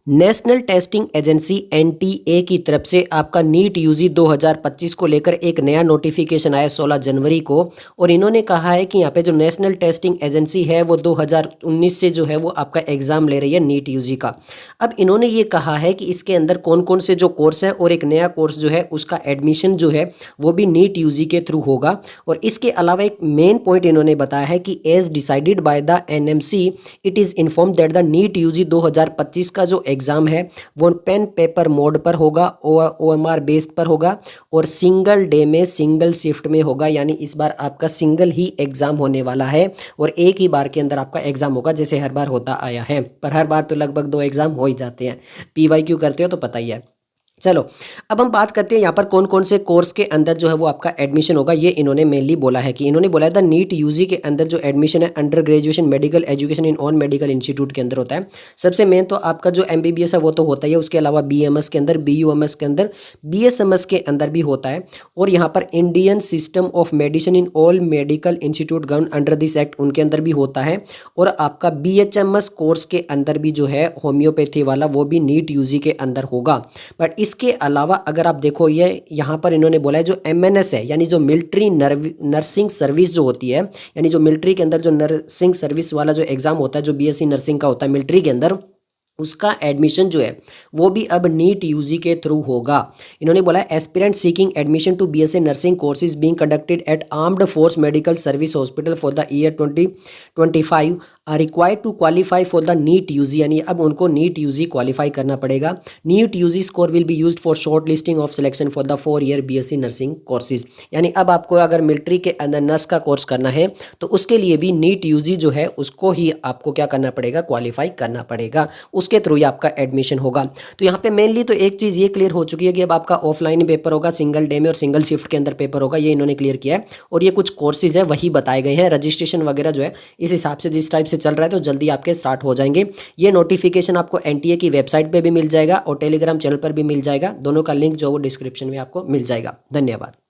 National testing agency NTA की तरफ से आपका नीट यूजी 2025 को लेकर एक नया नोटिफिकेशन आया 16 जनवरी को। और इन्होंने कहा है कि यहाँ पे जो नेशनल टेस्टिंग एजेंसी है वो 2019 से जो है वो आपका एग्ज़ाम ले रही है नीट यूजी का। अब इन्होंने ये कहा है कि इसके अंदर कौन कौन से जो कोर्स हैं और एक नया कोर्स जो है उसका एडमिशन जो है वो भी नीट यूजी के थ्रू होगा। और इसके अलावा एक मेन पॉइंट इन्होंने बताया है कि as decided by the NMC it is inform that the NEET UG 2025 का जो एग्ज़ाम है वो पेन पेपर मोड पर होगा, ओएमआर बेस्ड पर होगा और सिंगल डे में सिंगल शिफ्ट में होगा। यानी इस बार आपका सिंगल ही एग्ज़ाम होने वाला है और एक ही बार के अंदर आपका एग्ज़ाम होगा, जैसे हर बार होता आया है। पर हर बार तो लगभग 2 एग्ज़ाम हो ही जाते हैं। पीवाईक्यू करते हो तो पता ही है। चलो अब हम बात करते हैं यहाँ पर कौन कौन से कोर्स के अंदर जो है वो आपका एडमिशन होगा। ये इन्होंने मेनली बोला है कि इन्होंने बोला है द नीट यूजी के अंदर जो एडमिशन है under graduation medical education in on medical institute के अंदर होता है। सबसे मेन तो आपका जो एमबीबीएस है वो तो होता ही है, उसके अलावा बीएमएस के अंदर, बीयूएमएस के अंदर, बीएसएमएस के अंदर भी होता है। और यहाँ पर Indian system of medicine in all medical institute govern under this act उनके अंदर भी होता है। और आपका बीएचएमएस कोर्स के अंदर भी जो है होम्योपैथी वाला वो भी नीट यूजी के अंदर होगा। बट इसके अलावा अगर आप देखो ये यहाँ पर इन्होंने बोला है जो एमएनएस है यानी जो मिलिट्री नर्सिंग सर्विस जो होती है, यानी जो मिलिट्री के अंदर जो नर्सिंग सर्विस वाला जो एग्ज़ाम होता है जो बीएससी नर्सिंग का होता है मिलिट्री के अंदर, उसका एडमिशन जो है वो भी अब नीट यूजी के थ्रू होगा। इन्होंने बोला aspirant seeking admission to BSc nursing courses being conducted at armed force medical service hospital for the year 2025 are required to qualify for the NEET UG. यानी अब उनको नीट यूजी क्वालिफाई करना पड़ेगा। NEET UG score will be used for short listing of selection for the 4 year BSc nursing courses. यानी अब आपको अगर military के अंदर नर्स का कोर्स करना है तो उसके लिए भी नीट यूजी जो है उसको ही आपको क्या करना पड़ेगा, क्वालिफाई करना पड़ेगा। के थ्रू ही आपका एडमिशन होगा। तो यहाँ पे मेनली तो एक चीज़ ये क्लियर हो चुकी है कि अब आपका ऑफलाइन पेपर होगा, सिंगल डे में और सिंगल शिफ्ट के अंदर पेपर होगा, ये इन्होंने क्लियर किया है। और ये कुछ कोर्सेज है वही बताए गए हैं, रजिस्ट्रेशन वगैरह जो है इस हिसाब से जिस टाइप से चल रहा है तो जल्दी आपके स्टार्ट हो जाएंगे। ये नोटिफिकेशन आपको एनटीए की वेबसाइट पर भी मिल जाएगा और टेलीग्राम चैनल पर भी मिल जाएगा। दोनों का लिंक जो वो डिस्क्रिप्शन में आपको मिल जाएगा। धन्यवाद।